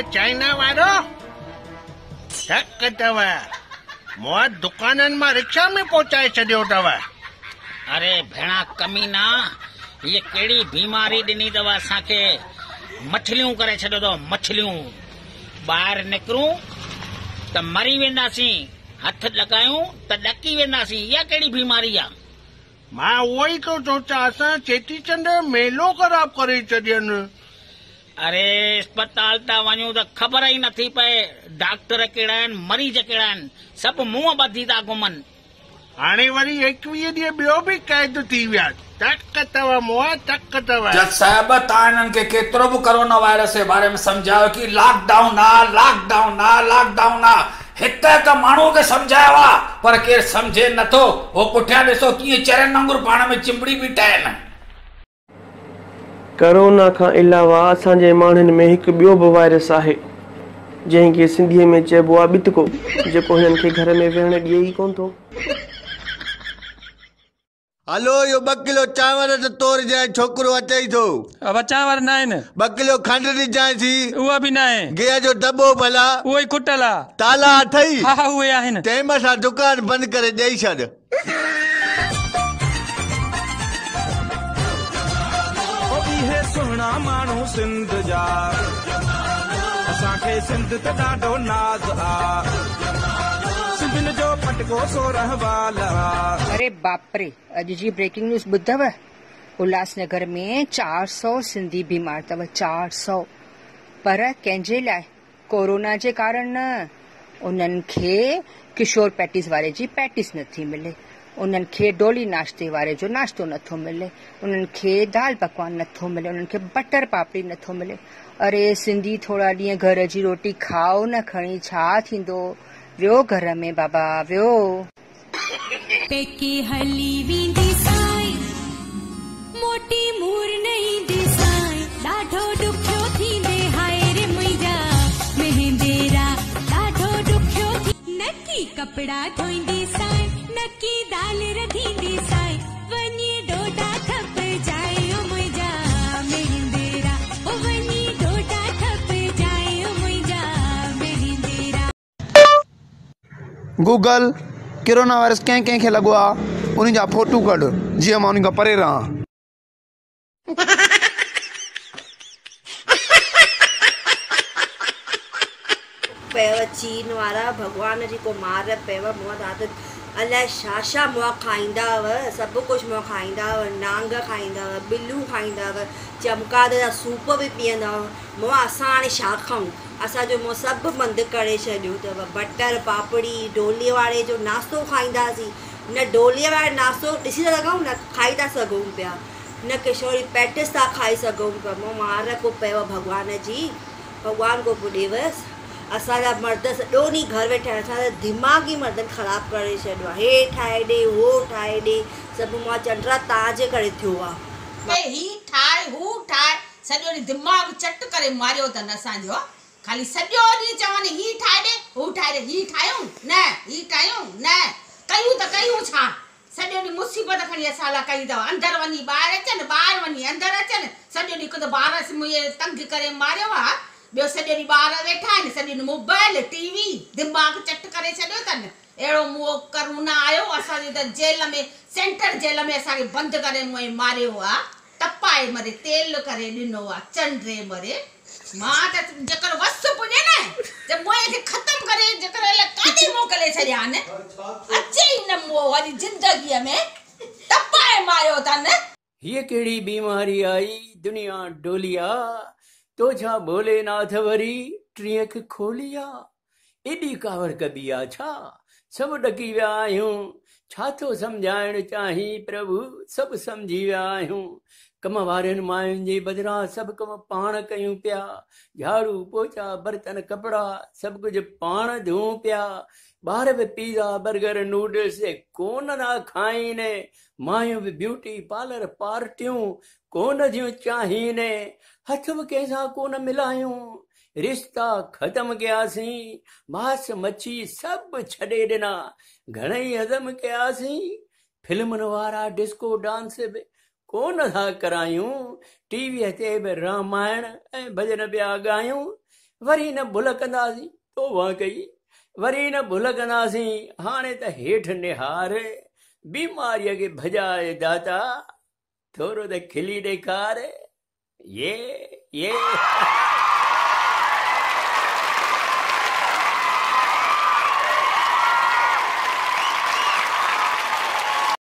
China वारो ठक अथव मुआ दुकानन में रिक्शा में पहुंचाए छॾियो अथव। अरे भेणा कमीना, ये केड़ी बीमारी दिनी अथव असांखे? मछलियूं करे छॾियो अथव, मछलियूं। ॿाहिरि निकिरूं त मरी वेंदासीं, हथ लॻायूं त ॾकी वेंदासीं। इहा कहिड़ी बीमारी आहे? मां उहो ई थो सोचां, असां चेटीचंड मेलो ख़राब करे छॾियनि। अरे अस्पताल था वञूं त ख़बर ई नथी पए डॉक्टर कहिड़ा आहिनि, मरीज कहिड़ा आहिनि, सभु मुंहं ॿधी था घुमनि। हाणे वरी 21 ॾींहं ॿियो बि क़ैद थी विया। टक अथव मुआ, टक अथव। जज साहब, तव्हां हिननि खे केतिरो बि कोरोना वायरस जे बारे में सम्झायो कि लॉकडाउन आहे, लॉकडाउन आहे, लॉकडाउन आहे। हिक हिक माण्हू खे सम्झायो आहे, पर केरु सम्झे नथो। हो पुठियां ॾिसो कीअं चरनि वांगुरु पाण में चिंबड़ी बीठा आहिनि। कोरोना खां अलावा असांजे माण्हुनि में हिकु ॿियो बि वायरस आहे, जंहिंखे सिंधीअ में चइबो आहे ॿितको, जेको हिननि खे घर में वेहण ॾिए ई कोन थो। हलो, यो 2 किलो चांवर त तोड़ जाए, छोकरो अचे ई थो। अब चांवर न आहिनि। 2 किलो खंड ॾिजांइसी। उहा बि न आहे। गिह जो दॿो भला? उहो ई खुटल आहे। ताला अथई? हा हा, उहे आहिनि। टाइम सां दुकान बंदि करे ॾेई छॾ। इहे सुहिणा माण्हू सिंध जा, असांखे सिंध त ॾाढो नाज़ आहे। सिंधियुनि जो पटको सोरह वाला। अरे बाप रे, अॼु जी ब्रेकिंग न्यूज़ ॿुधव? उल्हासनगर में 400 सिंधी बीमार अथव, 400। पर कंहिंजे लाइ? कोरोना जे कारण न। उन्हनि खे किशोर पैटिस वारे जी पैटिस नथी मिले, उन्हनि खे डोली नाश्ते वारे जो नाश्तो नथो मिले, उन्हनि खे दाल पकवान नथो मिले, उन्हनि खे बटर पापड़ी नथो मिले। अरे सिंधी थोड़ा ॾींहं घर जी रोटी खाओ न खणी, छा थींदो? वियो घर में बाबा, वियो। पेके हली वेंदी साई, मोटी मूर नहीं दिसाई, ॾाढो ॾुखियो थींदे हाय रे मुंहिंजा मेहंदेरा, ॾाढो ॾुखियो थी। नकी कपड़ा धोईंदी साई, नकी दाल रधींदी साई, वञी ॾोॾा थप जाए ओ मुंहिंजा मेहंदेरा, ओ वञी ॾोॾा थप जाए ओ मुंहिंजा मेहंदेरा। गूगल कोरोना वायरस कंहिं कंहिंखे लॻो आहे उन जा फोटू कढ, जीअं मां उन खां परे रहां। पेव चीन वारा भगवान जी को मार पेव मुआ दाद अलाए छा मुआ खाईंदा हुआ, सभु कुझु मुआ खाईंदा हुआ, नांग खाईंदा हुआ, बिल्लू खाईंदा हुआ, चमकाद जा सूप बि पीअंदा हुआ। मुआ असां हाणे छा खाऊं? असांजो मुंहुं सभु बंदि करे छॾियो अथव। बटर पापड़ी, डोलीअ वारे जो नाश्तो खाईंदासीं, न डोलीअ वारे नाश्तो ॾिसी था सघूं, न खाई था सघूं पिया, न किशोरी पैटिस था खाई सघूं पिया। मुंहुं मार को पियो भॻवान जी, भॻवान को पुॾेवसि। असांजा मर्द सॼो ॾींहुं घर वेठा आहिनि, असांजा दिमाग़ ई मर्दनि ख़राबु करे छॾियो आहे। हे ठाहे ॾे, हो ठाहे ॾे, सभु मां चंडरा तव्हांजे करे थियो आहे। ही ठाहे, हू ठाहे, सॼो ॾींहुं दिमाग़ चट करे मारियो अथनि असांजो। खाली सॼो ॾींहुं चवनि ही ठाहे ॾे, हू ठाहे ॾे, ही ठाहियूं न, ही ठाहियूं न, कयूं त कयूं छा? सॼो ॾींहुं मुसीबत खणी असां लाइ कई अथव। अंदरि वञी ॿाहिरि अचनि, ॿाहिरि वञी अंदरि अचनि, सॼो ॾींहुं हिकु त ॿार मुंहिंजे तंग करे मारियो आहे, ॿियो सॼो ॾींहुं ॿार वेठा आहिनि, सॼो ॾींहुं मोबाइल टीवी, दिमाग़ चट करे छॾियो अथनि। अहिड़ो मुंहुं करोना आयो असांजे त जेल में, सेंट्रल जेल में असांखे बंदि करे मुंहुं मारियो आहे, तपाए मरे, तेल करे ॾिनो आहे, चंडे मरे। मां त जेकर वस पुॼे न त मुंहुं खे ख़तमु करे, जेकर काॾे मोकिले छॾिया आहिनि, अचे ई न मुंहुं वरी ज़िंदगीअ में, तपाए मारियो अथनि। हीअ कहिड़ी बीमारी आई दुनिया डोलिया, तो छा भोलेनाथ वरी टीह खे खोलिया। एॾी कावर कबी आहे छा? सभु ॾकी विया आहियूं, छा थो सम्झाइण चाहीं प्रभु? सभु सम्झी विया आहियूं। कम वारनि मायुनि जे बदिरां सभु कम पाण कयूं पिया, झाड़ू पोचा बर्तन कपिड़ा सभु कुझु पाण धोऊं पिया। ॿार बि पिज़ा बर्गर नूडल्स कोन था खाइनि, मायूं बि ब्यूटी पार्लर पार्टियूं कोन थियूं चाहिनि, हथ बि कंहिंसां कोन मिलायूं, रिश्ता ख़तम कयासीं, मांस मच्छी सभु छॾे ॾिना, घणेई हज़म कयासीं। फिल्मुनि वारा डिस्को डांस बि कोन था करायूं, टीवीअ ते बि रामायण ऐं भॼन पिया ॻायूं। वरी न भुल कंदासीं तोबा कई वरी न भुल कंदासीं हाणे त हेठि निहार बीमारीअ खे भॼाए दाता थोरो त खिली ॾेखार ये